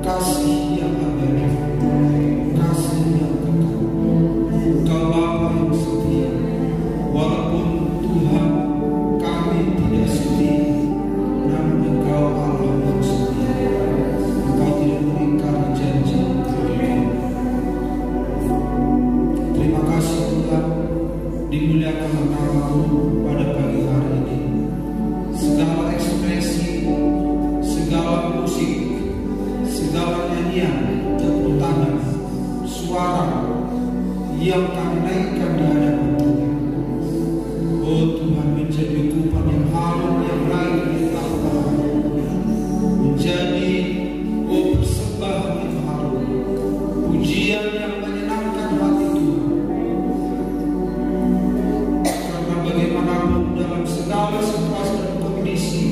kasih yang abadi, kasih yang kekal. Engkau Bapa yang setia, walaupun Tuhan kami tidak setia, namun Engkau Allah yang setia. Engkau tidak mengingkari janji. Terima kasih Tuhan, dimuliakanlah nama-Mu pada pagi hari ini. Segala ekspresi, segala musik, segala nyanyian, tepuk tangan, suara yang kami naikkan di hadapan Tuhan. Oh Tuhan, menjadi ukupan yang harum, yang lain di tahta, menjadi persembahan yang harum, pujian yang menyenangkan hati Tuhan. Karena bagaimanapun dalam segala situasi dan kondisi,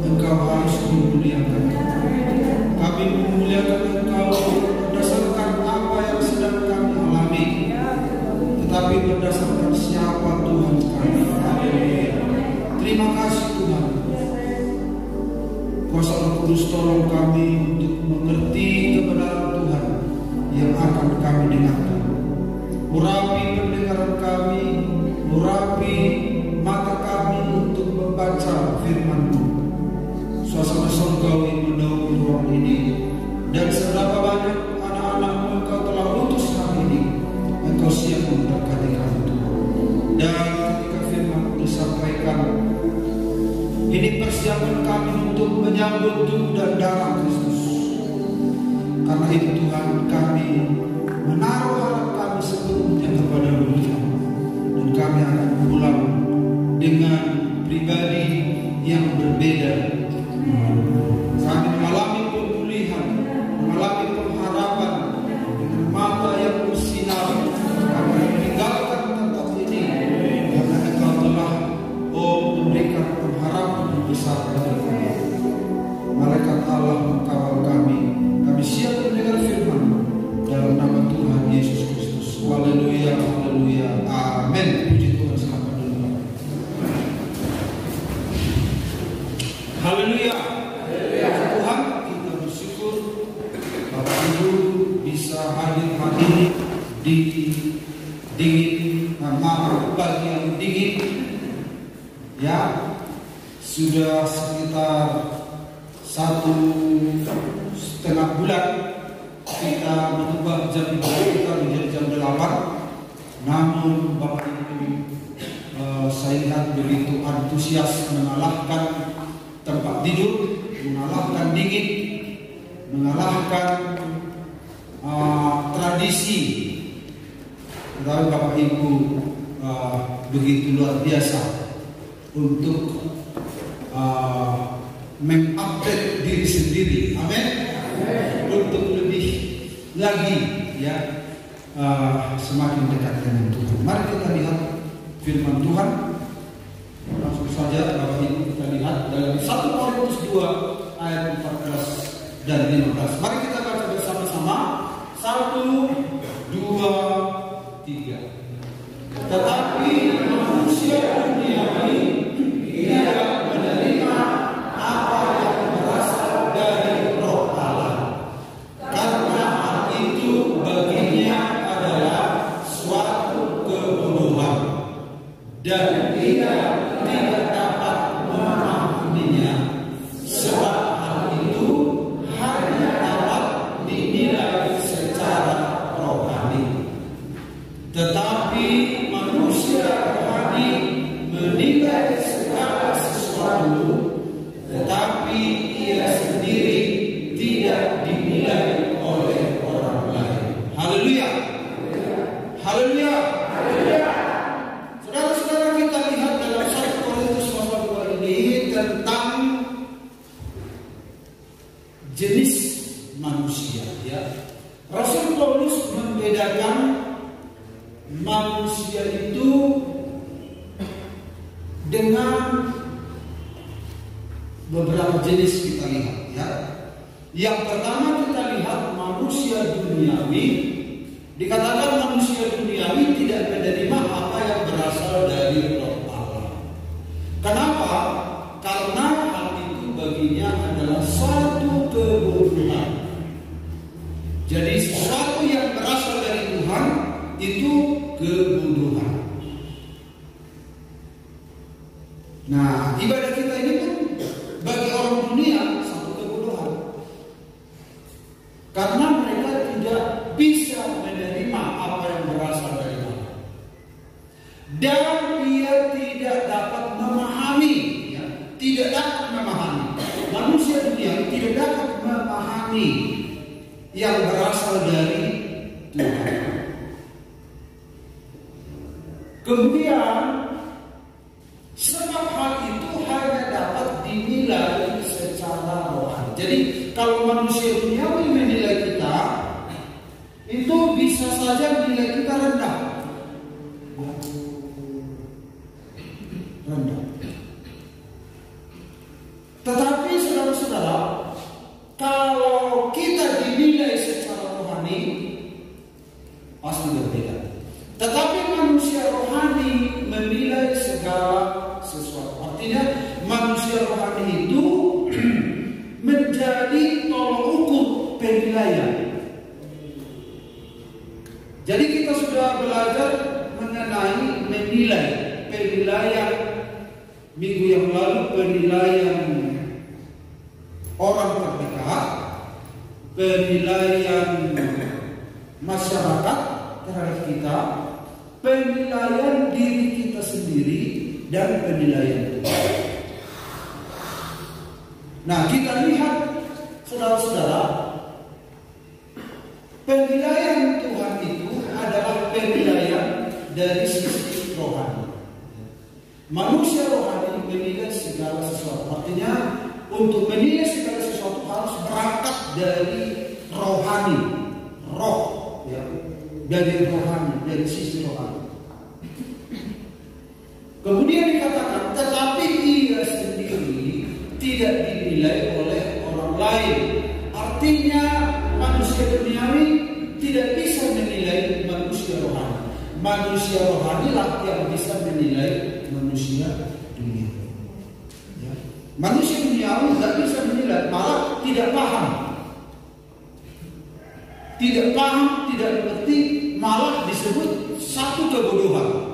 Engkau harus dimuliakan. Kami memuliakan Engkau berdasarkan apa yang sedang kami alami, tetapi berdasarkan siapa Tuhan kami. Terima kasih Tuhan. Kuasa Roh Kudus tolong kami untuk mengerti kebenaran Tuhan yang akan kami dengarkan. Urapi pendengaran kami, urapi mata kami untuk membaca firman-Mu. Suasana surgawi menaungi ruang ini, dan seberapa banyak anak-anak-Mu Engkau telah utus hari ini, Engkau siap memberkati kami Tuhan. Dan ketika firman disampaikan, ini persiapan kami untuk menyambut tubuh dan darah Kristus. Karena itu Tuhan, kami menaruh harap kami sepenuhnya kepada-Mu Tuhan, dan kami akan pulang dengan pribadi yang berbeda. Kami mengalami pemulihan, mengalami pengharapan dengan mata yang bersinar. Kami meninggalkan tempat ini karena Engkau telah memberikan pengharapan yang besar bagi kami. Malaikat Allah mengkawal kami. Kami siap mendengar firman dalam nama Tuhan Yesus Kristus. Haleluya, haleluya, amin. Puji Tuhan, selamat dulu. Haleluya. Tuhan, kita bersyukur Bapak Ibu bisa hadir di dingin, pagi yang dingin. Ya, sudah sekitar 1,5 bulan kita mengubah jam kita menjadi jam 8. Namun Bapak Ibu, saya lihat begitu antusias mengalahkan tempat tidur, mengalahkan dingin, mengalahkan tradisi. Tetapi Bapak Ibu begitu luar biasa untuk mengupdate diri sendiri, amin. Untuk lebih lagi ya semakin dekat dengan Tuhan. Mari kita lihat firman Tuhan. Langsung saja Bapak Ibu kita lihat dalam 1 Korintus 2 ayat 14 dan 15. Mari kita baca bersama-sama. 1, 2, 3. Tetapi manusia duniawi tidak menerima apa yang berasal dari Roh Allah, karena hal itu baginya adalah suatu kebodohan dan tidak dapat memahaminya, sebab hal itu hanya dapat dinilai secara rohani. Tetapi manusia rohani menilai segala sesuatu, tetapi ia sendiri tidak dinilai oleh orang lain. Haleluya, haleluya, haleluya. Saudara-saudara, kita lihat dalam 1 Korintus pasal 2 ini tentang jenis manusia. Ya, Rasul Paulus membedakan manusia itu dengan beberapa jenis kita lihat. Ya, yang pertama kita lihat manusia duniawi. Dikatakan manusia duniawi tidak menerima apa yang berasal dari Roh Allah. Kenapa? Karena hal itu baginya adalah suatu kebodohan Jadi sesuatu yang berasal dari Tuhan itu kebodohan. Nah, ibadah kita ini pun bagi orang dunia satu kebodohan. Karena mereka tidak bisa menerima apa yang berasal dari Tuhan. Dan dia tidak dapat memahami, ya, tidak dapat memahami. Manusia dunia tidak dapat memahami yang berasal dari Tuhan. Kemudian sebab hal itu hanya dapat dinilai secara rohani. Jadi kalau manusia duniawi menilai kita, itu bisa saja nilai kita rendah. Rendah. Tetapi saudara-saudara, kalau kita dinilai secara rohani, pasti berbeda. Tetapi manusia rohani menilai segala sesuatu. Artinya manusia rohani itu menjadi tolok ukur penilaian. Jadi kita sudah belajar mengenai menilai, penilaian minggu yang lalu, penilaian orang terdekat, penilaian masyarakat terhadap kita, penilaian diri kita sendiri, dan penilaian Tuhan. Nah, kita lihat saudara-saudara, penilaian Tuhan itu adalah penilaian dari sisi rohani. Manusia rohani menilai segala sesuatu. Artinya untuk menilai segala sesuatu harus berangkat dari rohani, roh, ya, dari rohani, dari sisi rohani. Kemudian dikatakan, tetapi ia sendiri tidak dinilai oleh orang lain. Artinya manusia duniawi tidak bisa menilai manusia rohani. Manusia rohani lah yang bisa menilai manusia duniawi. Ya. Manusia duniawi tidak bisa menilai, malah tidak paham. Tidak paham, tidak mengerti, malah disebut satu kebodohan.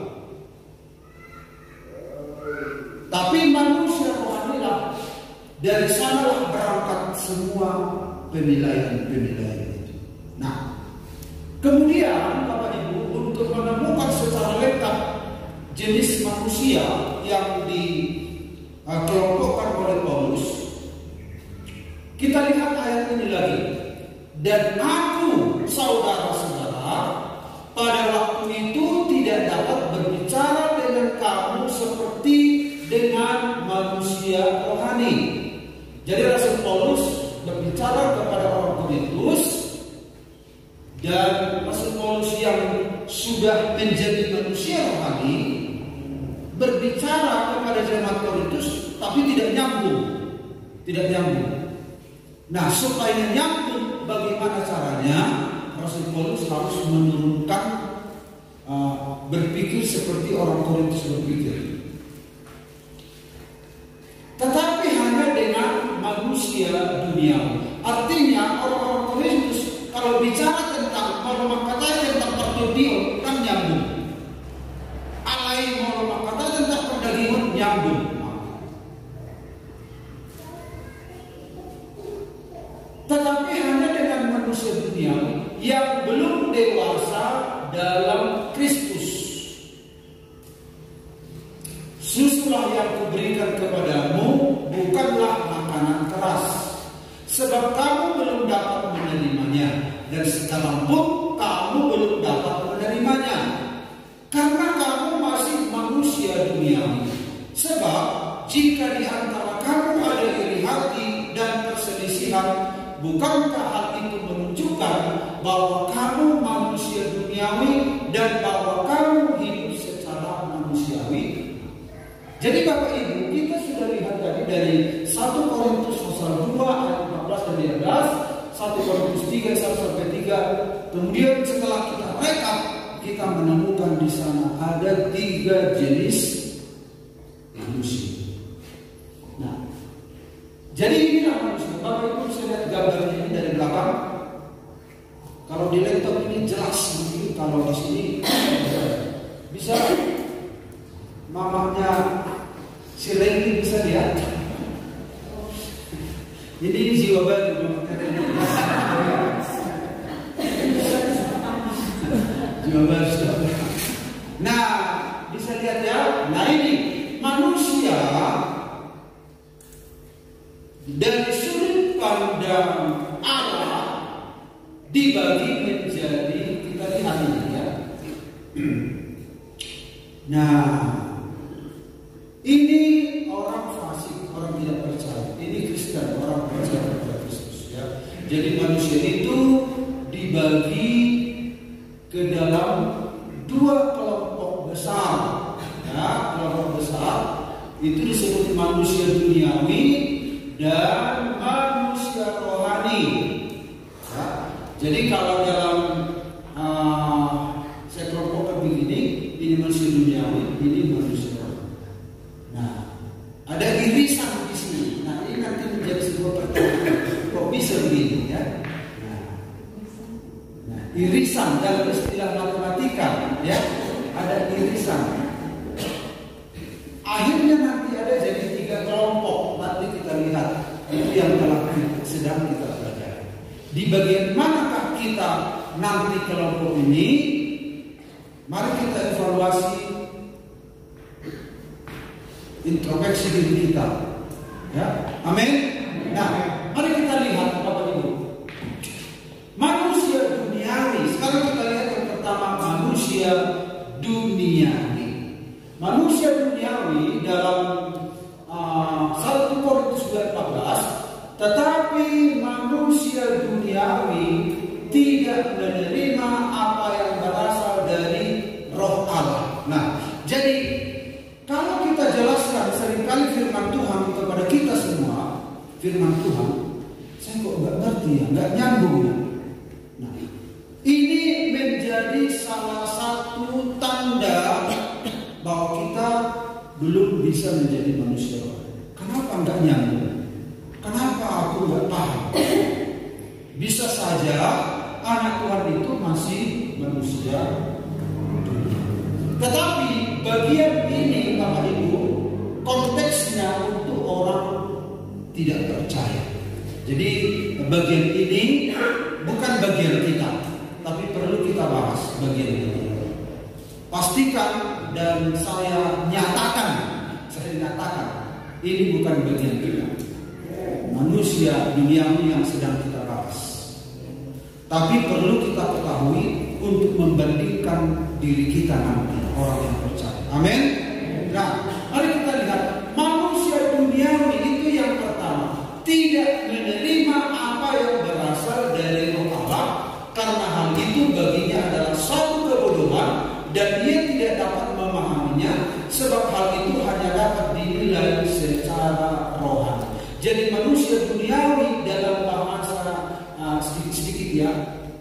Tapi manusia rohani lah, dari sanalah berangkat semua penilaian-penilaian itu. Nah, kemudian Bapak Ibu, untuk menemukan secara lengkap jenis manusia yang dikelompokkan oleh Paulus, kita lihat ayat ini lagi. Dan aku, saudara-saudara, pada waktu itu tidak dapat berbicara dengan kamu seperti dengan manusia rohani. Jadi Rasul Paulus berbicara kepada orang Korintus, dan Rasul Paulus yang sudah menjadi manusia rohani berbicara kepada jemaat Korintus, tapi tidak nyambung. Tidak nyambung. Nah, supaya nyambung, bagaimana caranya? Rasul Paulus harus menurunkan berpikir seperti orang Korintus berpikir. Tetapi hanya dengan manusia dunia. Artinya orang-orang Korintus kalau bicara tentang kata tentang pertudion kan nyambung. Alai kata tentang perdagingan nyambung. Tetapi hanya dengan manusia dunia yang belum dewasa dalam Kristus. Susulah yang kuberikan kepadamu bukanlah makanan keras, sebab kamu belum dapat menerimanya, dan sekarang pun kamu belum dapat menerimanya, karena kamu masih manusia duniawi. Sebab jika di antara kamu ada iri hati dan perselisihan, bukankah hal itu menunjukkan bahwa kamu manusia duniawi dan bahwa kamu hidup secara manusiawi? Jadi Bapak Ibu, kita sudah lihat tadi dari 1 Korintus pasal 2 ayat 14 dan 15, 1 Korintus 3 sampai 3. Kemudian setelah kita rekap, kita menemukan di sana ada 3 jenis manusia. Nah, jadi inilah manusia. Bapak Ibu bisa lihat gambarnya ini dari belakang. Kalau di laptop ini jelas begini, kalau di sini bisa mamanya si Lenny bisa lihat. Jadi jiwa baru jiwa baru. Nah, bisa lihat ya. Nah ini manusia dari sudut pandang Allah dibagi menjadi, kita lihat ini ya. Nah, ini orang fasik, orang tidak percaya. Ini Kristen, orang percaya kepada Kristus ya. Jadi manusia itu dibagi ke dalam dua kelompok besar. Ya, kelompok besar itu disebut manusia duniawi dan manusia rohani. Ya, jadi kalau dalam saya kelompokkan begini, ini manusia duniawi, ini manusia rohani. Nah, ada irisan di sini. Nah, ini nanti menjadi sebuah pertanyaan. Kok bisa begini ya? Nah, irisan dalam istilah matematika ya, ada irisan. Akhirnya nanti ada jadi 3 kelompok. Nanti kita lihat itu yang sedang kita pelajari. Di bagian manakah kita nanti kelompok ini? Mari kita evaluasi, introspeksi diri kita. Ya, amin. Nah, mari kita lihat Bapak Ibu. Manusia duniawi. Sekarang kita lihat yang pertama, manusia duniawi. Manusia duniawi dalam 1 Korintus 14, tetapi manusia duniawi tidak menerima apa yang berasal dari Roh Allah. Nah, jadi kalau kita jelaskan seringkali firman Tuhan kepada kita semua, firman Tuhan, saya kok nggak ngerti ya, nggak nyambung ya. Nah, ini menjadi salah satu tanda bahwa kita belum bisa menjadi manusia. Kenapa nggak nyambung? Kenapa aku nggak paham? Bisa saja anak Tuhan itu masih manusia. Tetapi bagian ini Bapak Ibu, konteksnya untuk orang tidak percaya. Jadi bagian ini bukan bagian kita, tapi perlu kita bahas bagian ini. Pastikan dan saya nyatakan ini bukan bagian kita. Manusia duniawi yang sedang kita bahas. Tapi perlu kita ketahui untuk membandingkan diri kita nanti, orang yang percaya. Amin. Nah, mari kita lihat manusia duniawi itu yang pertama, tidak menerima apa yang berasal dari Roh Allah, karena hal itu baginya adalah satu kebodohan dan dia tidak dapat memahaminya, sebab hal itu hanya dapat dinilai secara rohani. Jadi manusia duniawi dalam bahasa sedikit-sedikit ya,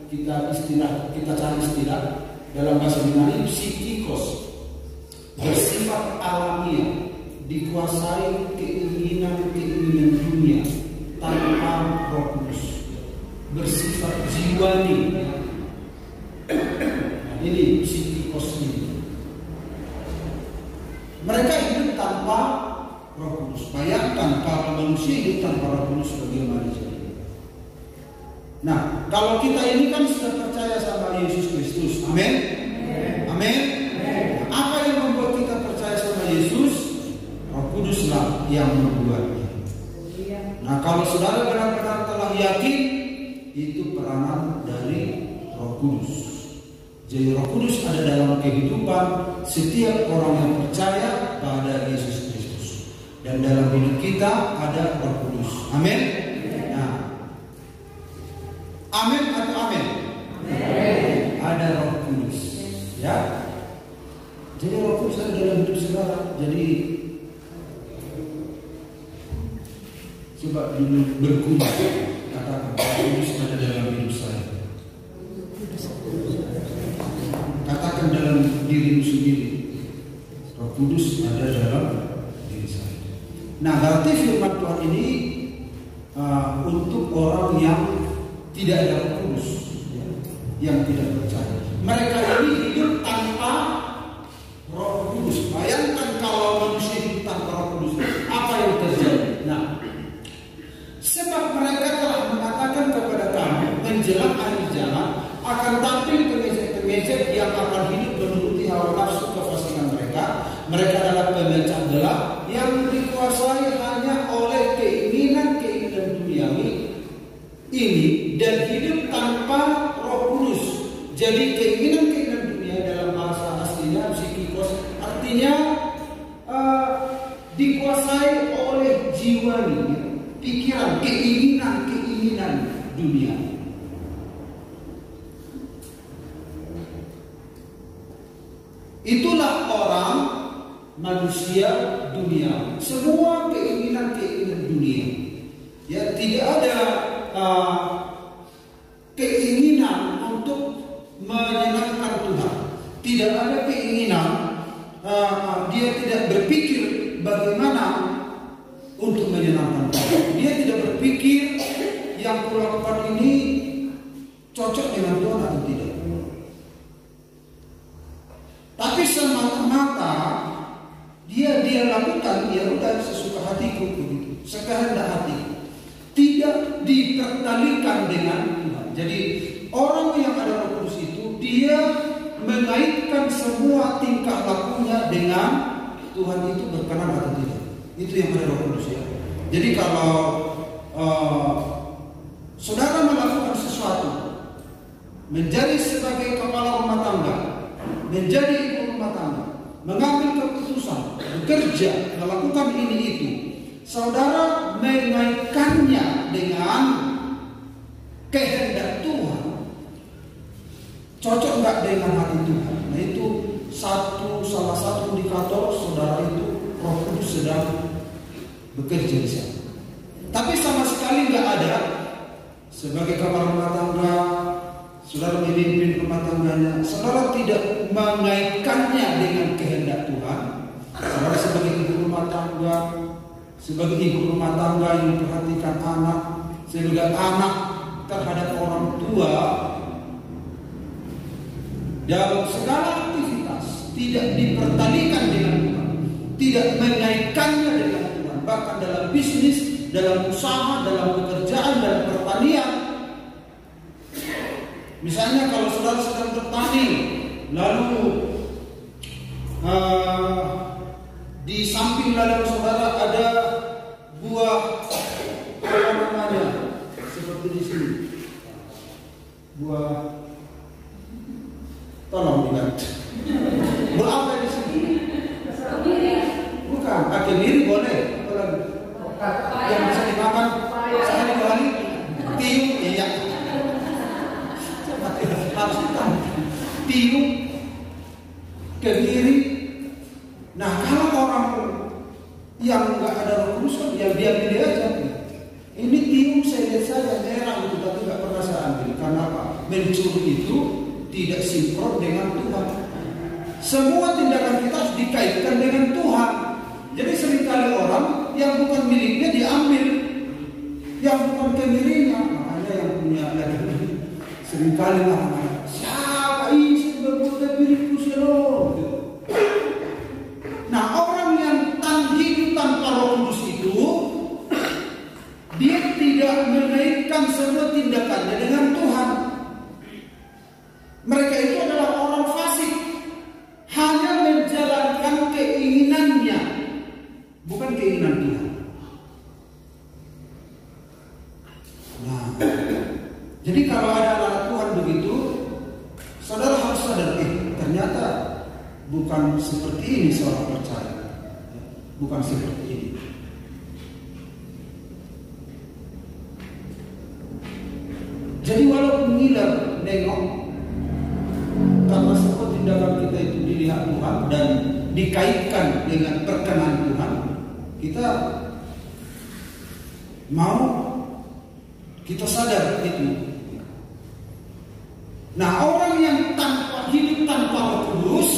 kita cari istilah dalam bahasa Yunani, psikikos, bersifat alamiah, dikuasai keinginan dunia tanpa Roh Kudus, bersifat jiwani. Ini psikikos ini. Mereka hidup tanpa Roh Kudus. Bayangkan kalau manusia hidup tanpa Roh Kudus bagaimana jadi. Nah, kalau kita ini kan sudah percaya sama Yesus Kristus. Amin. Amin. Apa yang membuat kita percaya sama Yesus? Roh Kudus lah yang membuatnya. Nah, kalau saudara benar-benar telah yakin, itu peranan dari Roh Kudus. Jadi Roh Kudus ada dalam kehidupan setiap orang yang percaya pada Yesus Kristus. Dan dalam hidup kita ada Roh Kudus. Amin. Nah, amin atau amin? Amin. Ada Roh Kudus. Ya. Jadi Roh Kudus ada dalam hidup saudara. Jadi coba dulu bergumul, katakan Roh Kudus ada dalam hidup saya. Katakan dalam dirimu sendiri, Roh Kudus ada dalam diri saya. Nah, berarti firman Tuhan ini untuk orang yang tidak ada Roh Kudus. yang tidak percaya. Mereka ini hidup tanpa Roh Kudus. Bayangkan kalau manusia hidup tanpa Roh Kudus, apa yang terjadi? Nah, sebab mereka telah mengatakan kepada kami menjelang akhir zaman akan tampil pengeset-pengeset yang akan hidup menuruti hawa nafsu kefasikan mereka. Mereka adalah pemecah belah yang dikuasai hanya oleh keinginan-keinginan duniawi ini dan hidup tanpa Roh Kudus. Jadi keinginan-keinginan dunia dalam bahasa aslinya psikikos artinya dikuasai oleh jiwa ini, pikiran, keinginan-keinginan dunia. Itulah orang manusia dunia. Semua keinginan-keinginan dunia. Ya, tidak ada keinginan untuk menyenangkan Tuhan. Tidak ada keinginan, dia tidak berpikir bagaimana untuk menyenangkan Tuhan. Dia tidak berpikir yang kulakukan ini cocok dengan Tuhan atau tidak. Tapi semata-mata dia lakukan, ya udah sesuka hatiku begitu, sekehendak hatiku. Tidak dipertalikan dengan Tuhan. Jadi orang yang ada Roh Kudus itu dia mengaitkan semua tingkah lakunya dengan Tuhan itu berkenan atau tidak. Itu yang ada Roh Kudus ya. Jadi kalau saudara melakukan sesuatu, menjadi sebagai kepala rumah tangga, menjadi ibu rumah tangga, mengambil keputusan, bekerja, melakukan ini itu, saudara mengaitkannya dengan kehendak Tuhan, cocok nggak dengan hati Tuhan? Nah itu salah satu indikator saudara itu Roh Kudus sedang bekerja di sana. Tapi sama sekali nggak ada sebagai kepala rumah tangga, saudara memimpin rumah tangganya, saudara tidak mengaitkannya dengan kehendak Tuhan. Saudara sebagai ibu rumah tangga, sebagai ibu rumah tangga yang memperhatikan anak, sebagai anak terhadap orang tua, dalam segala aktivitas tidak dipertalikan dengan Tuhan, tidak mengaitkannya dengan Tuhan, bahkan dalam bisnis, dalam usaha, dalam pekerjaan, dalam pertanian. Misalnya kalau saudara sedang bertani, lalu di samping ladang saudara ada buah apa namanya, seperti di sini, buah, tolong lihat, buah apa di sini? Bukan, kemiri boleh, yang bisa dimakan sehari-hari, tiung, iya. Tiung, kemiri. Nah kalau orang yang nggak ada Roh Kudus, ya biar pilih aja. Ini tiung saya lihat saja merah gitu, tapi nggak pernah saya ambil. Karena apa? Mencuri itu tidak sinkron dengan Tuhan. Semua tindakan kita harus dikaitkan dengan Tuhan. Jadi seringkali orang yang bukan miliknya diambil, yang bukan kemirinya. Makanya yang punya lagi seringkali orang siapa isi berbuat milikku selo. Nah orang yang hidup tanpa Roh Kudus itu, dia tidak mengaitkan semua tindakannya dengan Tuhan. Mereka itu adalah orang fasik, hanya menjalankan keinginannya, bukan keinginan Tuhan. Nah, jadi kalau ada anak Tuhan begitu, saudara harus sadar, ternyata bukan seperti ini seorang percaya, bukan seperti ini. Jadi walaupun ngiler nengok, karena semua tindakan kita itu dilihat Tuhan dan dikaitkan dengan perkenan Tuhan, kita mau, kita sadar itu. Nah orang yang hidup tanpa Roh Kudus,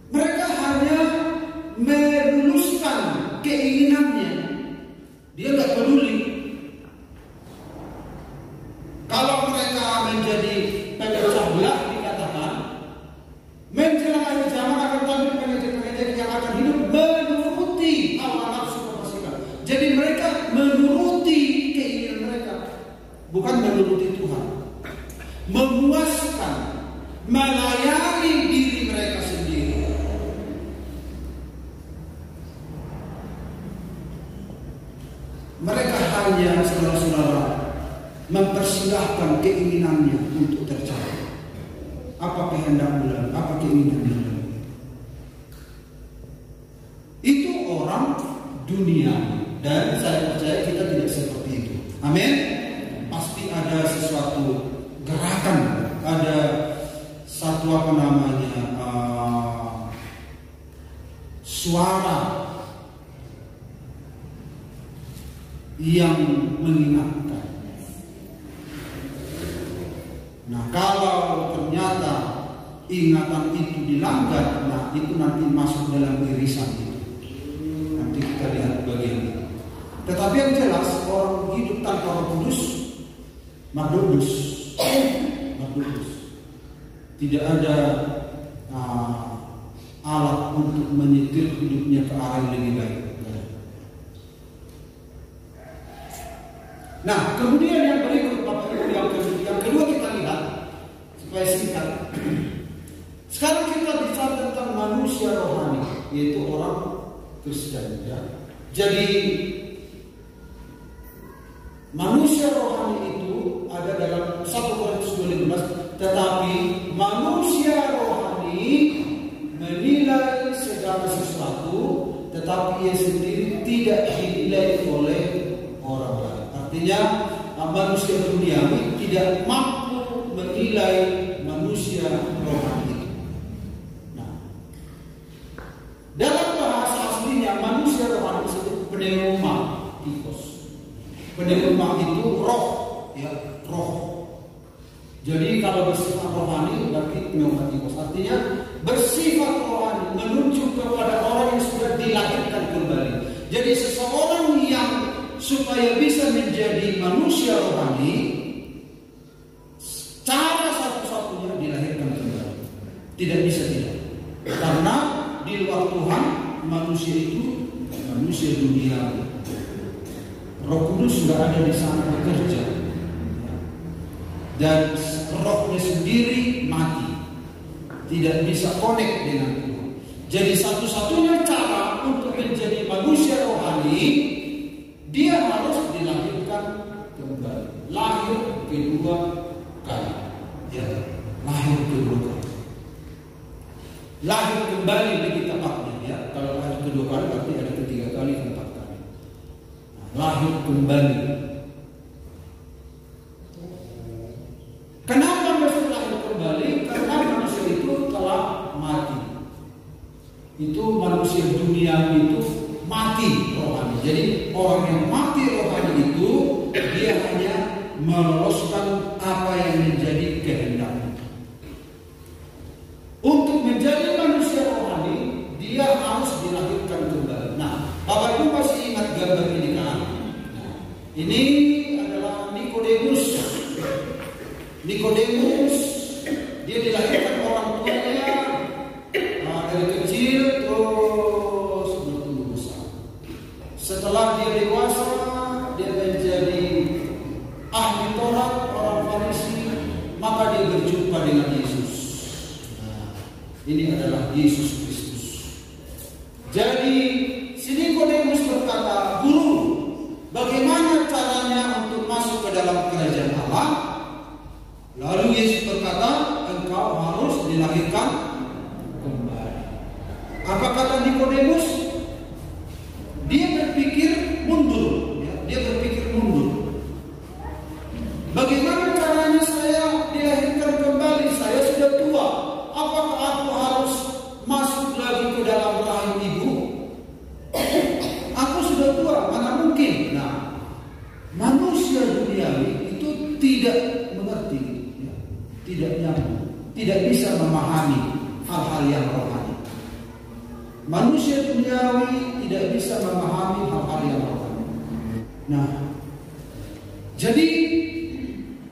mereka hanya meluluskan keinginannya, dia nggak peduli. Kalau mereka menjadi pemecah belah dikatakan menjelang akhir zaman akan tampil pengejar-pengejar yang akan hidup menuruti hawa nafsu kefasikan. Jadi mereka menuruti keinginan mereka, bukan menuruti Tuhan. Memuaskan, melayani diri mereka sendiri. Mereka hanya saudara-saudara mempersilahkan keinginannya untuk tercapai. Apa kehendak bulan, apa keinginan bulan. Itu orang dunia, dan saya percaya kita tidak seperti itu. Amin. Pasti ada sesuatu gerakan, ada satu suara yang mengingatkan. Nah, kalau ternyata ingatan itu dilanggar, nah itu nanti masuk dalam irisan itu. Nanti kita lihat bagian itu. Tetapi yang jelas, orang hidup tanpa Roh Kudus mardudus. Tidak ada alat untuk menyetir hidupnya ke arah yang lebih baik. Nah, kemudian yang berikut, Bapak Ibu, yang kedua kita lihat supaya singkat. Sekarang kita bicara tentang manusia rohani, yaitu orang Kristen. Ya. Jadi manusia rohani itu ada dalam 1 Korintus 2:15, tetapi manusia rohani menilai segala sesuatu, tetapi ia sendiri tidak dinilai oleh orang lain. Artinya manusia duniawi tidak mampu menilai manusia rohani. Nah, dalam bahasa aslinya manusia rohani disebut pneumatikos. Pneuma itu roh, ya, roh. Jadi kalau bersifat rohani berarti pneumatikos, artinya bersifat rohani, menunjuk kepada orang yang sudah dilahirkan kembali. Jadi seseorang yang supaya bisa menjadi manusia rohani, cara satu-satunya dilahirkan kembali. Tidak bisa tidak. Karena di luar Tuhan manusia itu manusia duniawi. Roh Kudus sudah ada di sana bekerja, dan rohnya sendiri mati, tidak bisa connect dengan Tuhan. Jadi satu-satunya cara untuk menjadi manusia rohani, dia harus dilahirkan kembali, lahir kedua kali, ya, lahir kedua kali, lahir kembali di kitabnya, ya. Kalau lahir kedua kali berarti ada ketiga kali, keempat kali. Nah, lahir kembali. Kenapa mesti lahir kembali? Karena manusia itu telah mati. Itu manusia duniawi itu mati rohani. Jadi orang yang mati rohani itu dia hanya meloloskan apa yang menjadi kehendaknya. Untuk menjadi manusia rohani dia harus dilahirkan kembali. Nah, Bapak Ibu masih ingat gambar ini kan? Nah, ini adalah Nikodemus. Nikodemus dia dilahirkan orang tuanya dari kecil terus bertumbuh besar. Setelah dia dewasa, dia menjadi ahli Taurat, orang Farisi, maka dia berjumpa dengan Yesus. Nah, ini adalah Yesus Kristus. Jadi, si Nikodemus berkata, "Guru, bagaimana caranya untuk masuk ke dalam kerajaan Allah?" Lalu Yesus berkata, "Engkau harus dilahirkan kembali." Apa kata Nikodemus? Dia berpikir mundur, ya. Dia berpikir mundur. Bagaimana caranya saya dilahirkan kembali? Saya sudah tua. Apakah aku harus masuk lagi ke dalam rahim ibu? Aku sudah tua, mana mungkin? Nah, manusia duniawi itu tidak mengerti, ya. Tidak nyambung, tidak bisa memahami hal-hal yang rohani. Manusia duniawi tidak bisa memahami hal-hal yang rohani. Nah, jadi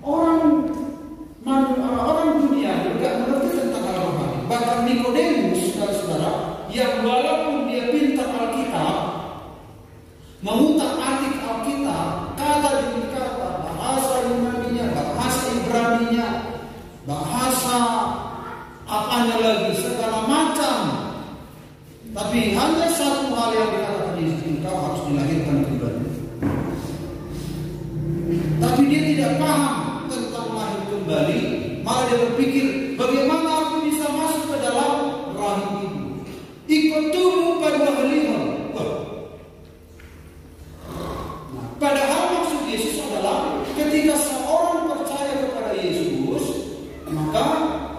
orang Nikodemus, saudara, yang walaupun dia pintar Alkitab, mengutak-atik Alkitab, kata demi kata, bahasa Yunaninya, bahasa Ibraninya, bahasa apanya lagi, segala macam. Tapi hanya satu hal yang dikatakan di sini, engkau harus dilahirkan kembali. Tapi dia tidak paham tentang lahir kembali, malah dia berpikir, bagaimana aku bisa masuk ke dalam rahim ibu? Ikut tumbuh pada halihan. Padahal maksud Yesus adalah ketika seorang percaya kepada Yesus, maka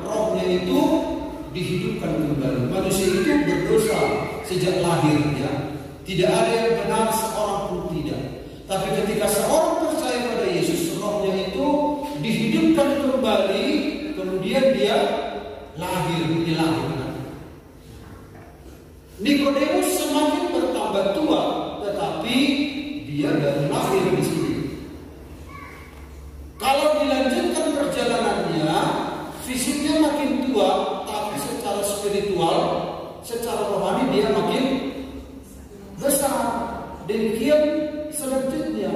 rohnya itu dihidupkan kembali. Manusia itu berdosa sejak lahir, ya. Tidak ada yang benar, seorang pun tidak. Tapi ketika seorang percaya pada Yesus, rohnya itu dihidupkan kembali, kemudian dia dilahirkan. Nikodemus semakin bertambah tua, tetapi dia dari lahir di sini. Kalau dilanjutkan perjalanannya, fisiknya makin tua, tapi secara spiritual, secara rohani dia makin besar. Demikian selanjutnya.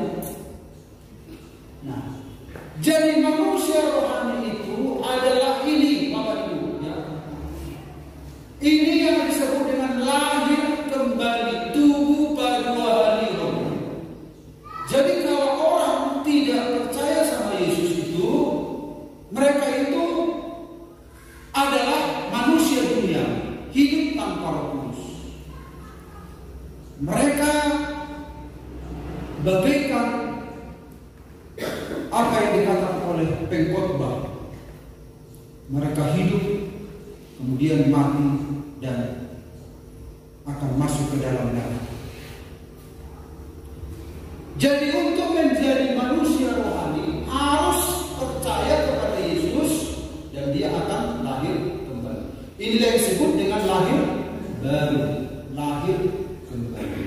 Nah, jadi manusia rohani itu adalah ini, Bapak Ibu, ya. Ini yang disebut dengan lahir kembali, tubuh padua haliron. Jadi kalau orang tidak percaya sama Yesus itu, mereka itu adalah manusia dunia, hidup tanpa Roh Kudus. Mereka bagaikan apa yang dikatakan oleh pengkhotbah. Mereka hidup, kemudian mati dan akan masuk ke dalam neraka. Jadi untuk menjadi manusia rohani harus percaya kepada Yesus dan dia akan lahir kembali. Inilah yang disebut dengan lahir baru, lahir kembali.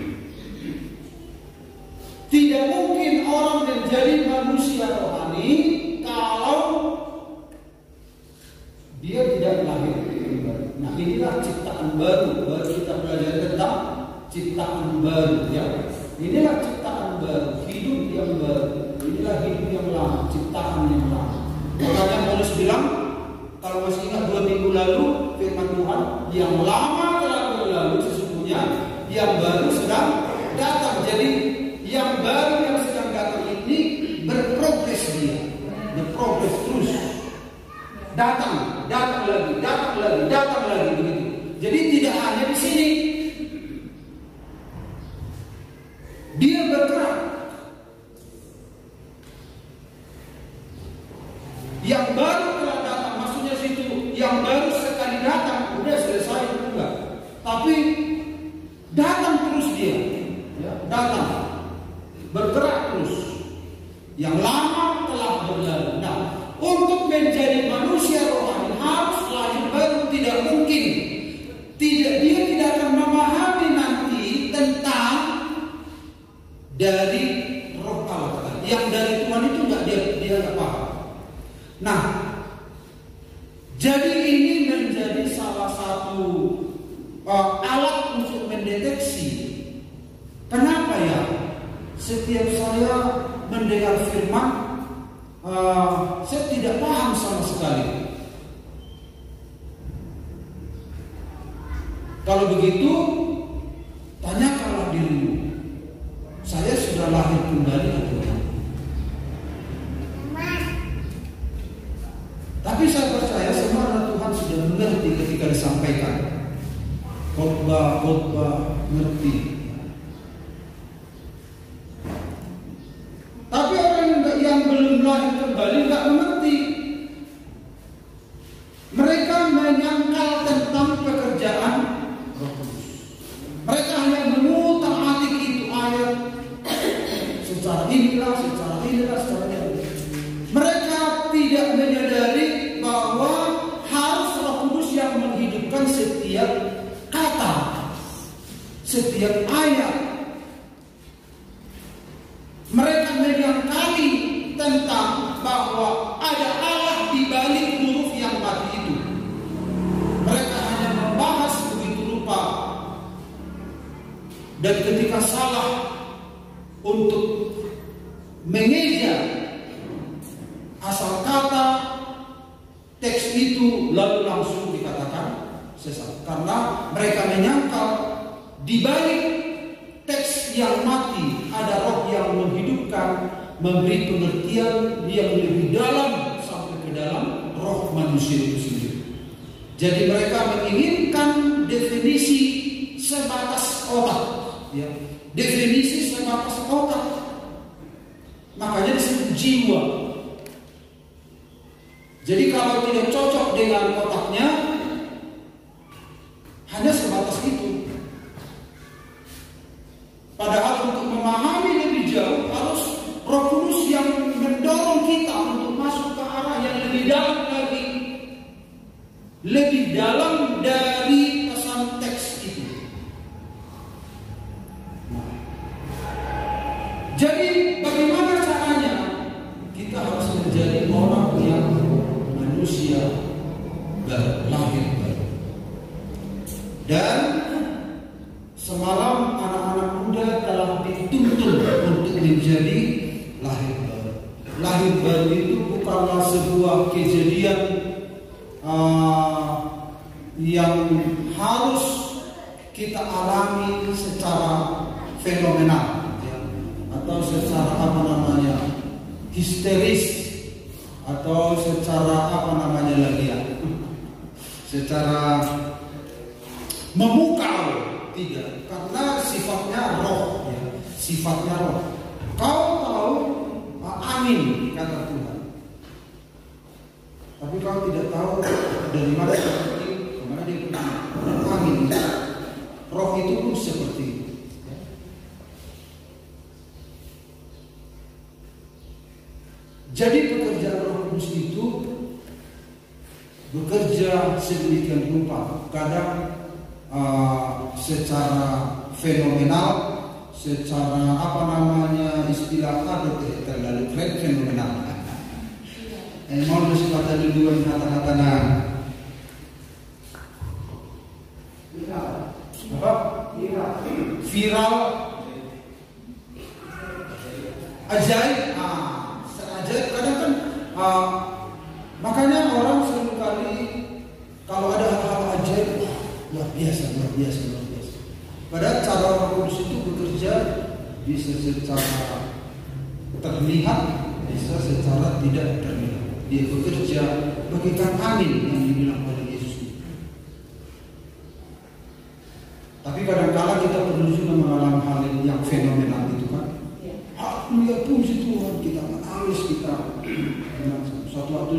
Tidak mungkin orang menjadi manusia rohani kalau dia tidak lahir kembali. Nah, inilah ciptaan baru. Baru kita belajar tentang ciptaan baru, ya. Inilah ciptaan baru, hidup yang baru. Inilah hidup yang lama, ciptaan yang lama. Makanya Paulus bilang, kalau masih ingat 2 minggu lalu firman Tuhan, yang lama telah berlalu, sesungguhnya yang baru sedang datang. Jadi yang baru yang sedang datang ini berprogres dia, berprogres terus. Datang lagi begitu. Jadi tidak hanya di sini. Dia bergerak. Yang baru telah datang, maksudnya situ, yang baru sekali datang, udah selesai juga. Tapi datang terus dia, ya, datang, bergerak terus. Yang lama telah berlalu. Nah, untuk menjadi manusia rohani harus lahir baru, tidak mungkin. Dia tidak akan memahami nanti tentang dari Roh Allah. Yang dari Tuhan itu dia nggak paham. Nah, jadi ini menjadi salah satu alat untuk mendeteksi. Kenapa ya? Setiap saya mendengar firman, saya tidak paham sama sekali. Kalau begitu, tanyakanlah dirimu. Saya sudah lahir kembali atau tidak? Tapi saya percaya semua Tuhan sudah mengerti ketika disampaikan. Khotbah ngerti. Tapi orang yang belum lahir kembali nggak mengerti. Mereka menyangkal tentang pekerjaan Roh Kudus. Mereka hanya mengutak-atik itu ayat secara inilah. Mereka tidak menyadari bahwa harus Roh Kudus yang menghidupkan setiap kata, setiap ayat. Mereka menyangkali tentang bahwa ada Allah di balik huruf yang mati itu. Mereka hanya Dan ketika salah untuk mengeja asal kata teks itu, lalu langsung dikatakan sesat. Karena mereka menyangkal di balik teks yang mati ada roh yang menghidupkan, memberi pengertian yang lebih dalam sampai ke dalam roh manusia itu sendiri. Jadi mereka menginginkan definisi sebatas otak, ya. Definisi sebatas otak. Makanya disebut jiwa. Jadi kalau tidak cocok dengan otaknya, hanya sebatas itu. Padahal untuk memahami lebih jauh harus Roh Kudus yang mendorong kita untuk masuk ke arah yang lebih dalam lagi, lebih dalam dari pesan teks itu. Jadi bagaimana caranya? Kita harus menjadi orang yang manusia lahir baru. Dan semalam anak-anak muda telah dituntun untuk menjadi lahir baru. Lahir baru itu bukanlah sebuah kejadian yang harus kita alami secara fenomenal, ya, atau secara histeris, atau secara lagi ya, secara memukau. Tidak, karena sifatnya roh, ya, sifatnya roh. Kau tahu, amin kata Tuhan. Tapi kau tidak tahu dari mana seperti kemana dia pergi. Amin. Roh itu pun seperti itu. Ya. Jadi pekerjaan Roh Kudus itu bekerja sedemikian rupa. Kadang secara fenomenal, secara istilah terlalu keren, fenomenal. Mau disebutkan dulu kata-kata viral, ajaib. Ajaib kadang kan, makanya orang seringkali kalau ada hal-hal ajaib, luar biasa. Padahal cara Roh Kudus itu bekerja bisa secara terlihat, bisa secara tidak terlihat. Dia bekerja bagaikan angin yang dibilang oleh Yesus. Tapi kadang-kala kita perlu juga mengalami hal yang fenomenal itu kan. Haleluya, puji Tuhan, kita menangis, kita. Suatu waktu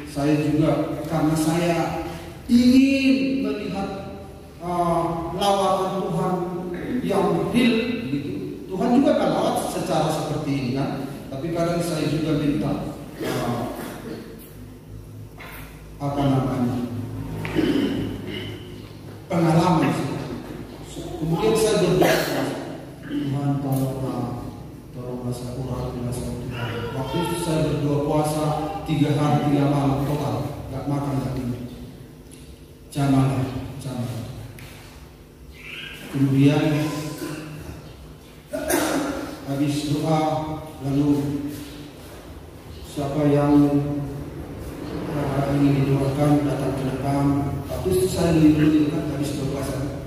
saya juga, karena saya ingin melihat lawatan Tuhan yang real gitu. Tuhan juga kan lawat secara seperti ini kan. Tapi kadang saya juga minta pengalaman. Kemudian saya berdoa, Tuhan tolonglah saya uraikanlah saya Tuhan. Waktu itu saya berdoa puasa 3 hari 3 malam total, gak makan gak tidur. Jamaah. Kemudian habis doa, lalu siapa yang ingin didoakan datang ke depan. Waktu itu saya dulu kan habis berpuasa,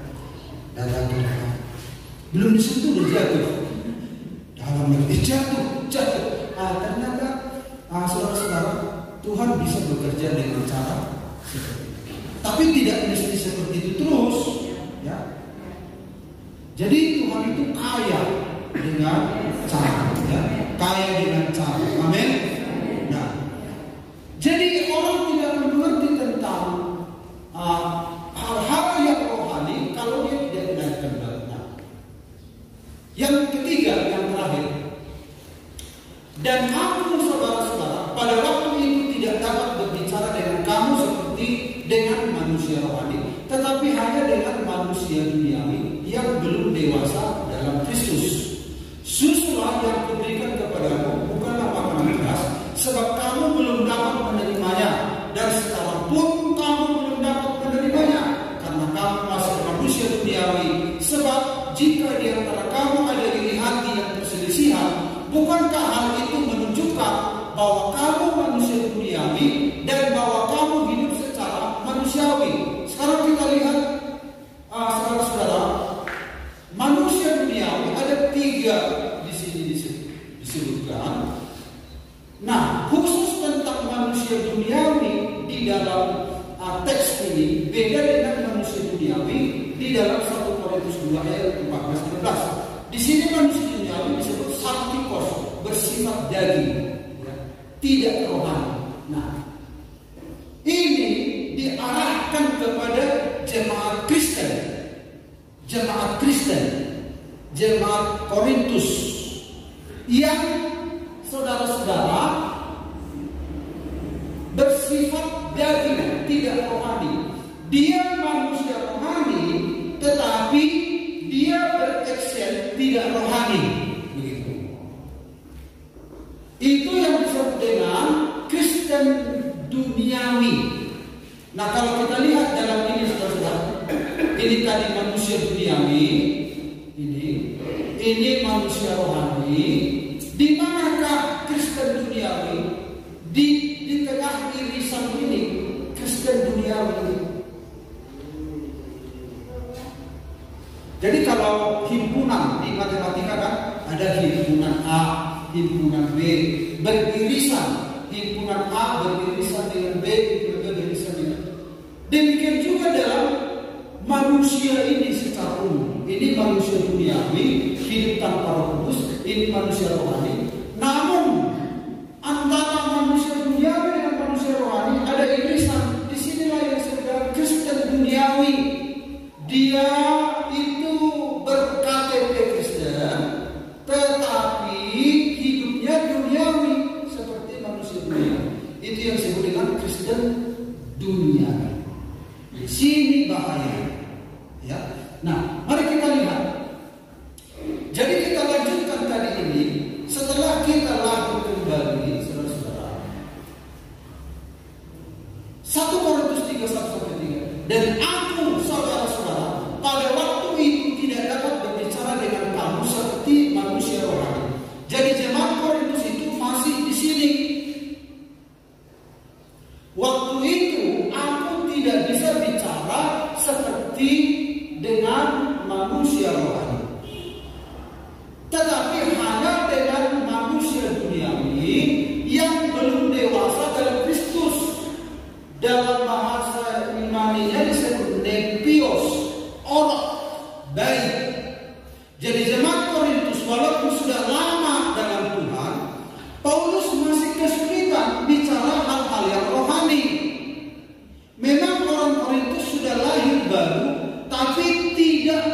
datang ke depan. Belum disentuh udah jatuh. Dalam negeri jatuh. Ternyata saudara-saudara, Tuhan bisa bekerja dengan cara seperti itu. Tapi tidak mesti seperti itu terus, ya. Jadi Tuhan itu kaya dengan cara, ya. Kaya dengan cara. Amin. Nah, jadi orang tidak mengerti tentang hal-hal yang rohani kalau dia tidak benar-benar. Yang ketiga, yang terakhir, dan aku saudara-saudara pada waktu itu tidak dapat berbicara dengan kamu seperti dengan manusia rohani, tetapi hanya dengan manusia duniawi yang belum dewasa dalam Kristus. Susulah yang kuberikan kepadamu bukanlah makanan keras, sebab kamu belum dapat menerimanya, dan sekarang pun kamu belum dapat menerimanya, karena kamu masih manusia duniawi. Sebab jika dia manusia duniawi di dalam teks ini beda dengan manusia duniawi di dalam 1 Korintus 2 ayat 14-15. Di sini manusia duniawi disebut sarkikos, bersifat daging, ya, tidak rohani. Nah, ini diarahkan kepada jemaat Kristen, jemaat Korintus yang saudara-saudara bersifat daging, tidak rohani. Dia manusia rohani, tetapi dia bereksen tidak rohani. Begitu. Itu yang disebut dengan Kristen duniawi. Nah, kalau kita lihat dalam ini saudara-saudara, ini tadi manusia duniawi, ini manusia rohani. Di manakah Kristen duniawi? Di tengah irisan ini, Kristen duniawi. Jadi kalau himpunan di matematika kan ada himpunan A, himpunan B, beririsan. Himpunan A beririsan dengan B, beririsan dengan. Demikian juga dalam manusia ini secara umum. Ini manusia duniawi, hidup tanpa Roh Kudus. Ini manusia rohani. Namun antara manusia duniawi dengan manusia rohani ada irisan. Disinilah yang disebut Kristen duniawi. Dia itu berKTP Kristen, tetapi hidupnya duniawi seperti manusia duniawi. Itu yang disebut dengan Kristen duniawi. Di sini bahaya. Ya. Nah, mari kita lihat. Jadi kita lanjutkan tadi ini. Setelah kita lahir kembali, saudara-saudara, 1 Korintus 3:1-3. Dan aku, saudara-saudara, pada waktu itu tidak dapat berbicara dengan kamu seperti manusia rohani. Jadi jemaat Korintus itu masih di sini. Waktu itu aku tidak bisa bicara seperti dengan manusia rohani, tetapi hanya dengan manusia duniawi yang belum dewasa dalam Kristus. Dalam bahasa imaninya disebut nepios, orang baik. Jadi jemaat Korintus walaupun sudah lama dalam Tuhan, Paulus masih kesulitan bicara hal-hal yang rohani. Memang orang Korintus sudah lahir baru, tapi tidak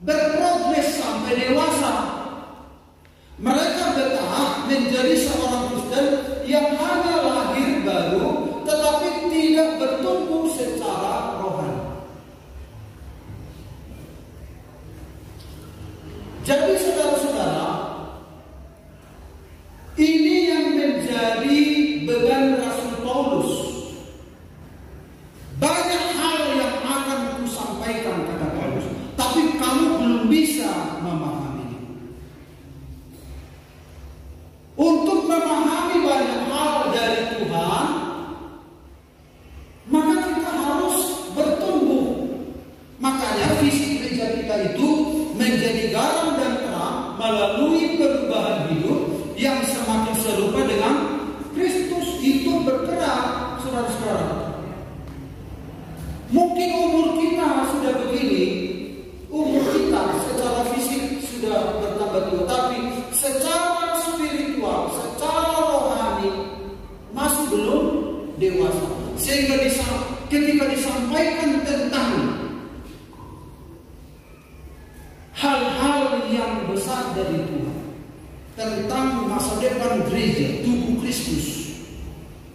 berprogres sampai dewasa. Mereka bertahap menjadi seorang Kristen yang hanya lahir baru, tetapi tidak bertumbuh secara rohani. Jadi saudara-saudara, ini yang menjadi beban Rasul Paulus. Banyak hal yang akan kusampaikan kata Paulus, tapi kamu belum bisa memahaminya. Untuk memahami banyak hal dari Tuhan, maka kita harus bertumbuh. Makanya visi gereja kita itu menjadi garam dan terang melalui perubahan hidup yang semakin serupa dengan Kristus. Itu bergerak, saudara-saudara. Mungkin umur kita sudah begini, umur kita secara fisik sudah bertambah tua, tapi secara spiritual, secara rohani masih belum dewasa. Sehingga ketika disampaikan tentang hal-hal yang besar dari Tuhan, tentang masa depan gereja, tubuh Kristus,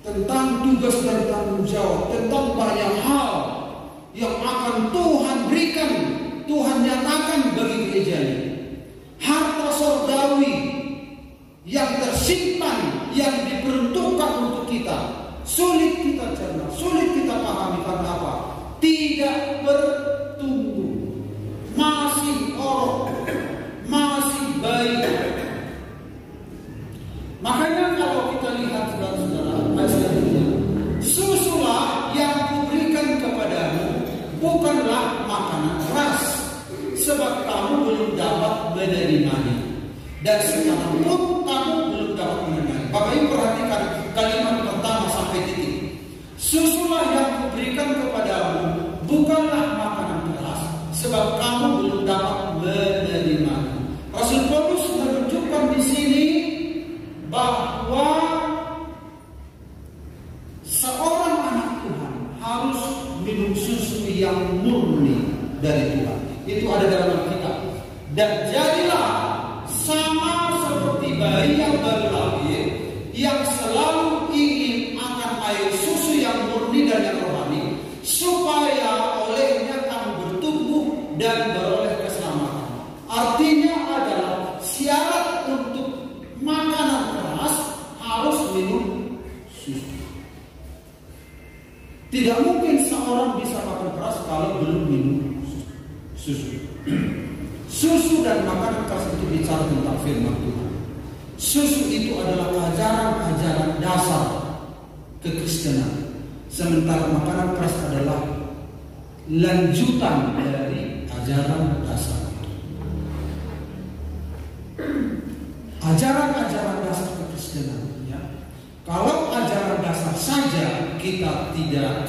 tentang tugas dan tanggung jawab, tentang banyak hal yang akan Tuhan berikan, Tuhan nyatakan bagi gerejanya. Harta sorgawi yang tersimpan, yang diperuntukkan untuk kita, sulit kita cerna, sulit kita pahami. Karena apa? Tidak bertumbuh, masih orok, masih baik. Makanya kalau kita lihat saudara-saudara, susulah yang kuberikan kepadamu bukanlah makanan keras, sebab kamu belum dapat menerimanya, dan sekarang pun kamu belum dapat menerimanya. Bapak Ibu perhatikan kalimat pertama Susulah yang kuberikan kepadamu, bukanlah makanan keras, sebab kamu belum dapat menerimanya. Rasul Paulus menunjukkan di sini bahwa seorang anak Tuhan harus minum susu yang murni dari Tuhan. Itu ada dalam Alkitab. Dan jadilah sama seperti bayi yang baru lahir, yang selalu ingin akan air susu yang murni dan yang rohani, supaya olehnya kamu bertumbuh dan beroleh keselamatan. Artinya adalah syarat untuk makanan keras harus minum susu. Tidak mungkin seorang bisa makan keras kalau belum minum susu. Susu dan makanan keras itu bicara tentang firman Tuhan. Susu itu adalah ajaran-ajaran dasar kekristenan, sementara makanan keras adalah lanjutan dari ajaran dasar. Ajaran-ajaran dasar kekristenan, ya. Kalau ajaran dasar saja kita tidak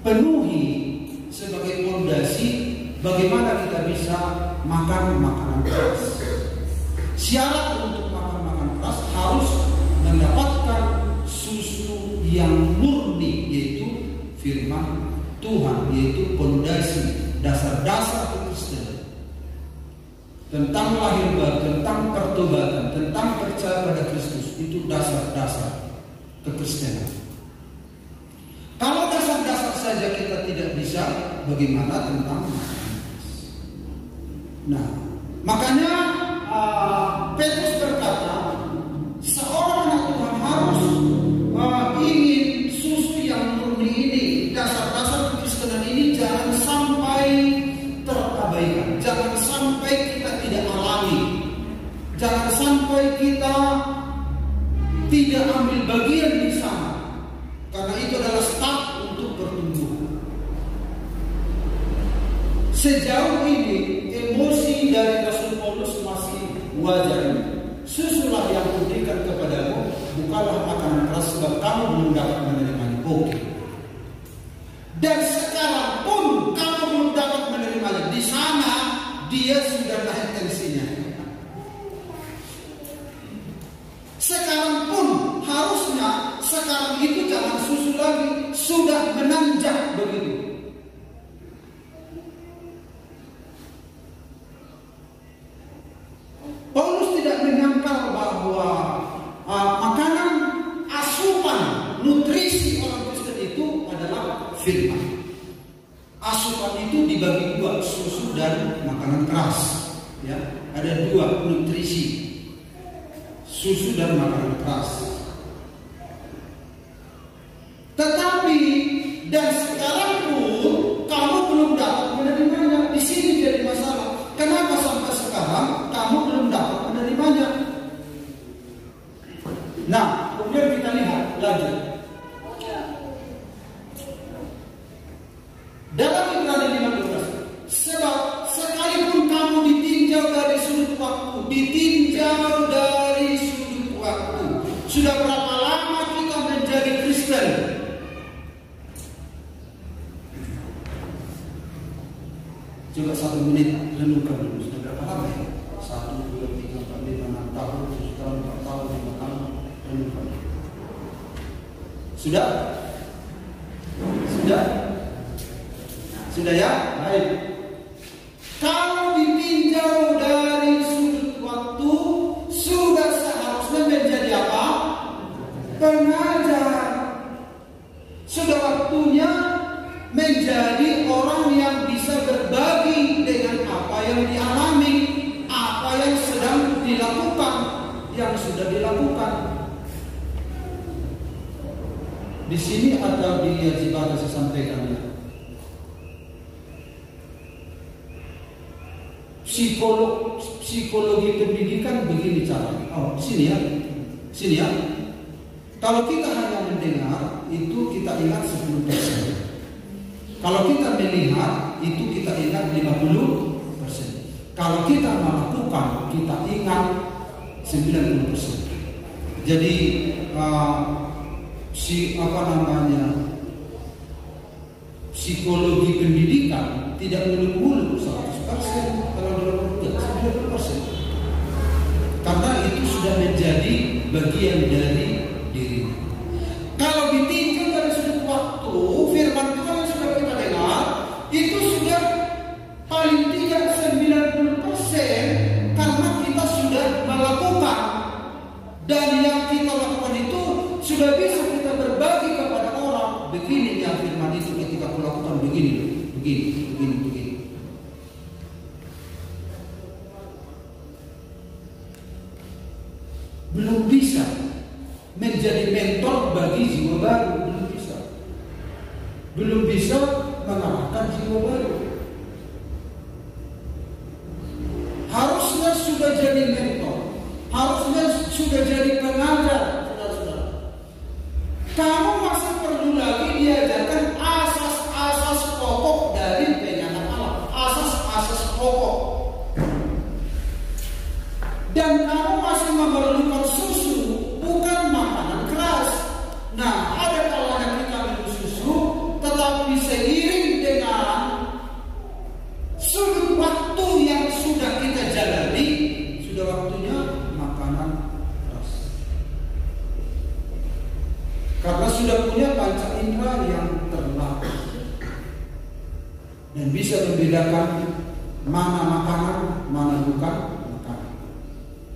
penuhi sebagai fondasi, bagaimana kita bisa makan makanan keras? Syarat untuk makan makanan keras harus mendapatkan susu yang murni, yaitu firman Tuhan, yaitu fondasi dasar-dasar kekristenan. Tentang lahir baru, tentang pertobatan, tentang percaya pada Kristus, itu dasar-dasar kekristenan. Kalau dasar-dasar saja kita tidak bisa, bagaimana tentang makanan? Nah, makanya Petrus berkata, seorang anak Tuhan harus ingin susu yang murni ini, dasar-dasar kekristenan ini jangan sampai terabaikan, jangan sampai kita tidak alami, jangan sampai kita tidak ambil bagian di sana. Karena itu adalah start untuk bertumbuh. Sejauh ini emosi dari Rasul Paulus masih wajar. Susulah yang kuberikan kepadamu, bukanlah makanan keras, sebab kamu belum dapat menerimanya. Oke. Dan sekarang pun kamu belum dapat menerimanya. Di sana dia sudah naik tensinya. Sekarang pun harusnya sekarang itu jangan susu lagi, sudah menanjak begitu. Paulus tidak menyangkal bahwa makanan asupan nutrisi orang Kristen itu adalah firman. Asupan itu dibagi dua, susu dan makanan keras. Ya, ada dua nutrisi, susu dan makanan keras. Tetapi dan sekarang pun kamu belum dapat menerimanya. Di sini jadi masalah. Kenapa sampai sekarang kamu belum dapat menerimanya? Nah, kemudian kita lihat lanjut. Dalam Ibrani 15, sebab sekalipun kamu ditinjau dari sudut waktu, sudah berapa lama kita menjadi Kristen? Coba 1 menit renungkan dulu. Sudah berapa lama ya? 1, 2, 3, 4, 5, 6 tahun, 7 tahun, 4 tahun, 5 tahun. Renungkan. Sudah? Sudah? Sudah ya? Baik. Kalau ditinjau dari sudut waktu, sudah seharusnya menjadi apa? Pengajar. Sudah waktunya menjadi orang yang bisa berbagi dengan apa yang dialami, apa yang sedang dilakukan, yang sudah dilakukan. Di sini ada di Yazibata saya sampaikan ya. Psikologi pendidikan begini caranya. Oh, sini ya. Sini ya. Kalau kita hanya mendengar, itu kita ingat 10%. Kalau kita melihat, itu kita ingat 50%. Kalau kita melakukan, kita ingat 90%. Jadi psikologi pendidikan tidak muluk-muluk 100% kalau dalam Al-Quran 90%. Karena itu sudah menjadi bagian dari dirinya. Kalau ditinjau dari sudut waktu, firman Tuhan yang sudah kita dengar itu sudah paling tidak 90% karena kita sudah melakukan, dan yang kita lakukan itu sudah bisa kita berbagi kepada orang. Begini ya firman itu, ketika aku lakukan begini. Belum bisa menjadi mentor bagi jiwa baru, belum bisa mengarahkan jiwa baru. Harusnya sudah jadi mentor, harusnya sudah jadi pengajar, saudara-saudara. Kamu masih perlu lagi diajarkan asas-asas pokok dari penyakit alam, asas-asas pokok. Dan kamu masih memerlukan susu, bukan makanan keras. Nah, ada kalanya kita minum susu, tetapi seiring dengan sudut waktu yang sudah kita jalani, sudah waktunya makanan keras. Karena sudah punya panca indera yang terlatih dan bisa membedakan mana makanan, mana bukan makanan.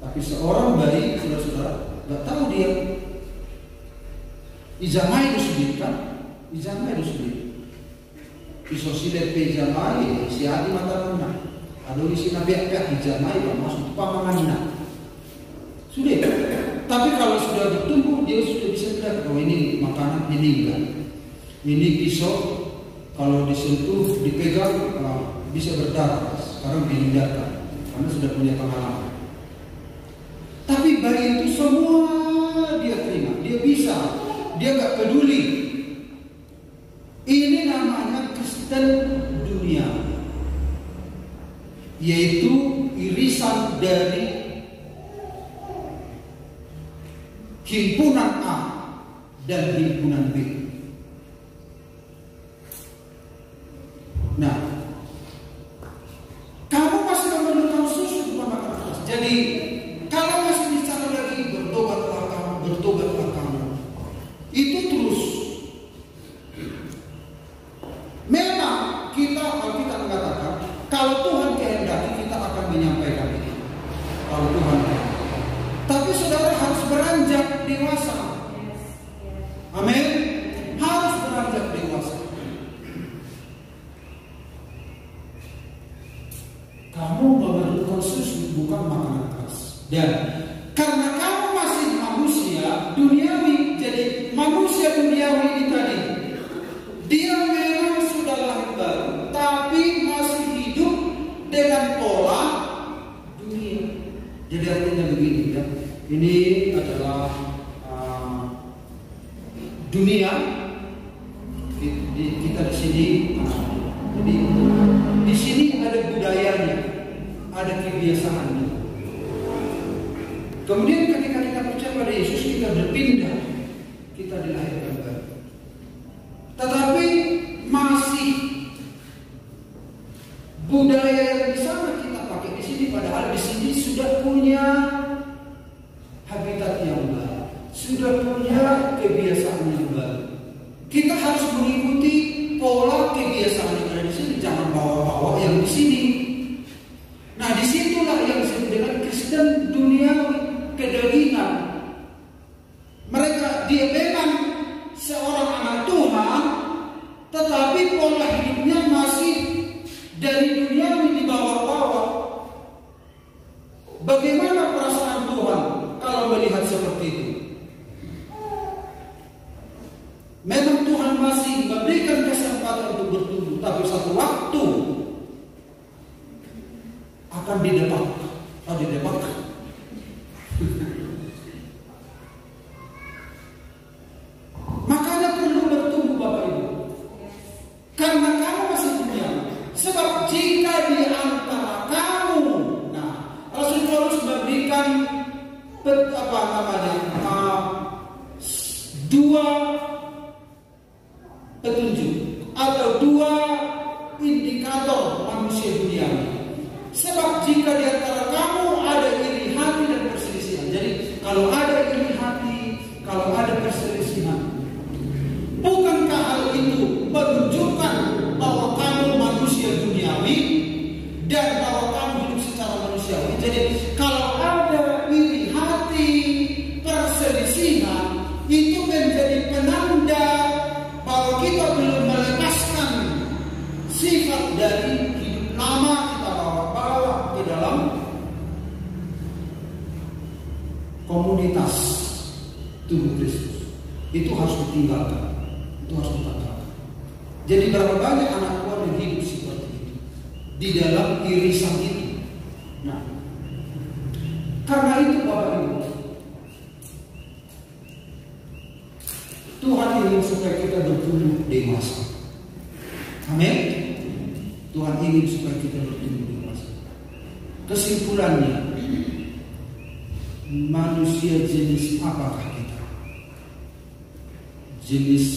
Tapi seorang bayi, saudara-saudara, nggak tahu dia. Ijamai itu sulit kan? Ijamai itu sulit. Isosilet pejamai, si hati mata mana? Ada isi nabiak-biak ijamai, masuk pamangannya. Sulit. Tapi kalau sudah bertumbuh, dia sudah bisa lihat bahwa ini makanan, ini enggak. Ini pisau, kalau disentuh, dipegang, bisa berdarah. Sekarang dihindarkan, karena sudah punya pengalaman. Tapi bayi itu semua dia terima, dia bisa, dia nggak peduli. Ini namanya Kristen dunia, yaitu irisan dari himpunan A dan himpunan B. Nah, kamu masih memerlukan susu, bukan makanan keras. Jadi kalau masih bicara lagi bertobatlah kamu, itu terus. Memang kita mengatakan kalau Tuhan kehendaki kita akan menyampaikan itu. Kalau Tuhan kehendaki. Tapi saudara harus beranjak dewasa. Amin. Harus beranjak dewasa. Kamu memerlukan susu, bukan makanan keras. Dan karena kamu masih manusia duniawi, jadi manusia duniawi ini tadi, dia memang sudah lahir baru, tapi masih hidup dengan pola dunia. Jadi artinya begini ya, ini adalah dunia. Kita di sini, jadi di sini ada budayanya, ada kebiasaannya. Kemudian ketika kita percaya pada Yesus, kita berpindah, kita dilahirkan baru. Tetapi masih budaya yang di sana kita pakai di sini, padahal di sini sudah punya habitat yang baru, sudah punya kebiasaan yang baru. Kita harus mengikuti pola kebiasaan yang ada di sini, jangan bawa-bawa yang di sini. Nah, disitulah yang disebut dengan Kristen duniawi, kedagingan. Dia memang seorang anak Tuhan, tetapi pola hidupnya masih dari duniawi dibawa-bawa. Bagaimana perasaan Tuhan kalau melihat seperti itu? Memang Tuhan masih memberikan kesempatan untuk bertumbuh, tapi satu waktu akan didapatkan. Makanya perlu bertumbuh Bapak Ibu, karena kamu masih dunia. Sebab jika di antara kamu, nah Rasul Paulus memberikan dua petunjuk atau dua indikator manusia duniawi. Sebab jika di antara kamu ada iri hati dan perselisihan. Jadi kalau ada iri hati, kalau ada perselisihan, bukankah hal itu menunjukkan bahwa kamu manusia duniawi dan bahwa kamu hidup secara manusiawi? Jadi kalau ada iri hati, perselisihan, itu menjadi penanda bahwa kita belum melepaskan sifat dari hidup lama kita bawa ke dalam komunitas tubuh Kristus. Itu harus ditinggalkan, itu harus ditinggalkan. Jadi berapa banyak anak Tuhan yang hidup seperti itu di dalam irisan itu. Nah, karena itu Bapak Ibu, Tuhan ingin supaya kita bertumbuh dewasa. Amin. Tuhan ingin supaya kita bertumbuh dewasa. Kesimpulannya, manusia jenis apakah kita? Jenis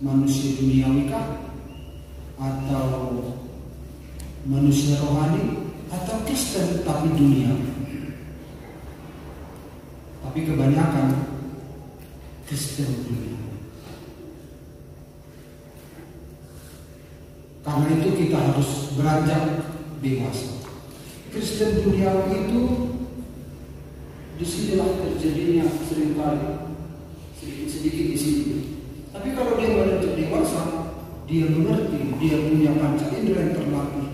manusia duniawi kah? Atau manusia rohani? Atau Kristen tapi dunia? Tapi kebanyakan Kristen dunia. Karena itu kita harus beranjak dewasa. Kristen duniawi itu disinilah terjadinya seringkali sedikit di sini. Tapi kalau dia beranjak dewasa, dia mengerti, dia punya panca indera yang terlatih.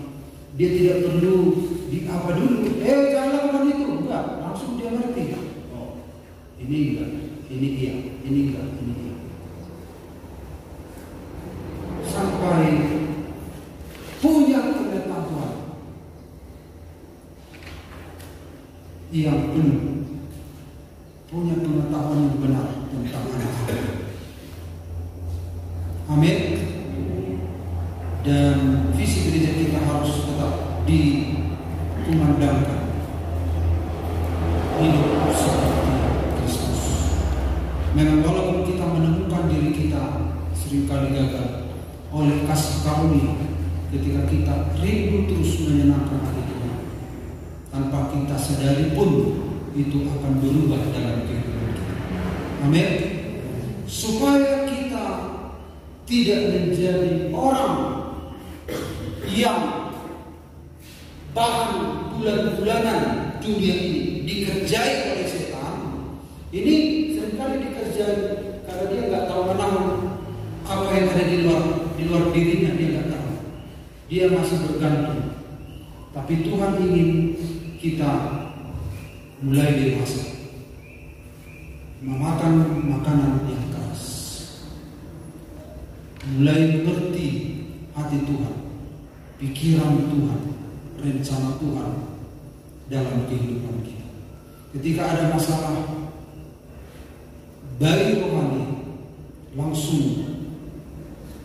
Dia tidak perlu di apa dulu. Jangan lakukan itu, enggak. Langsung dia ngerti. Oh, ini enggak, ini iya, ini enggak, ini iya. Sampai punya pengetahuan yang penuh, punya pengetahuan yang benar tentang anak-anak. Amin. Dan visi gereja kita harus tetap dikumandangkan hidup seperti Kristus. Memang walaupun kita menemukan diri kita seringkali gagal oleh kasih karunia, ketika kita rindu terus menyenangkan hati Tuhan, tanpa kita sadari pun itu akan berubah dalam kehidupan kita. Amin. Supaya kita tidak menjadi orang yang bahan bulan-bulanan dunia ini dikerjai oleh setan. Ini seringkali dikerjai karena dia nggak tahu menahan apa yang ada di luar dirinya, dia nggak tahu. Dia masih bergantung. Tapi Tuhan ingin kita mulai dewasa, memakan makanan yang keras, mulai mengerti hati Tuhan, pikiran Tuhan, rencana Tuhan dalam kehidupan kita. Ketika ada masalah bayi rohani, langsung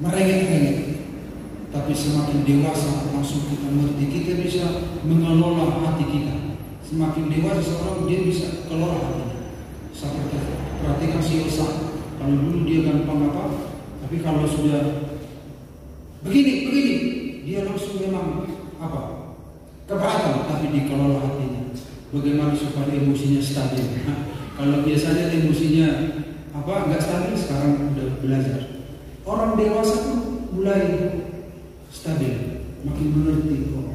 merengek-rengek. Tapi semakin dewasa langsung kita mengerti, kita bisa mengelola hati kita. Semakin dewasa seorang, dia bisa kelola hatinya. Seperti perhatikan si Yosa, kalau dulu dia gampang apa, tapi kalau sudah begini, dia langsung memang apa, keberatan, tapi dikelola hatinya. Bagaimana supaya emosinya stabil? Kalau biasanya emosinya apa nggak stabil, sekarang udah belajar. Orang dewasa tuh mulai stabil, makin mengerti kok.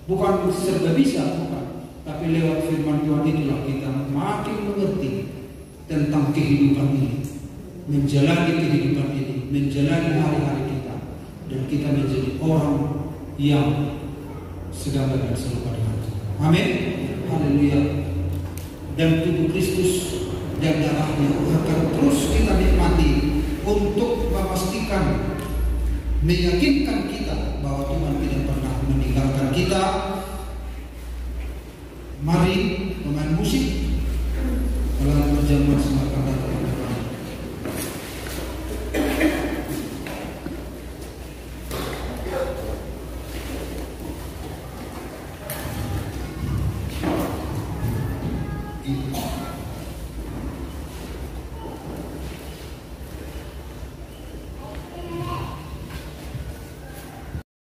Bukan serba bisa, bukan. Tapi lewat firman Tuhan itulah kita makin mengerti tentang kehidupan ini, menjalani kehidupan ini, menjalani hari-hari kita, dan kita menjadi orang yang segala dan serupa dengan Tuhan. Amin. Haleluya. Dan tubuh Kristus dan darahnya akan terus kita nikmati untuk memastikan, meyakinkan kita bahwa Tuhan tidak pernah meninggalkan kita. Mari pemain musik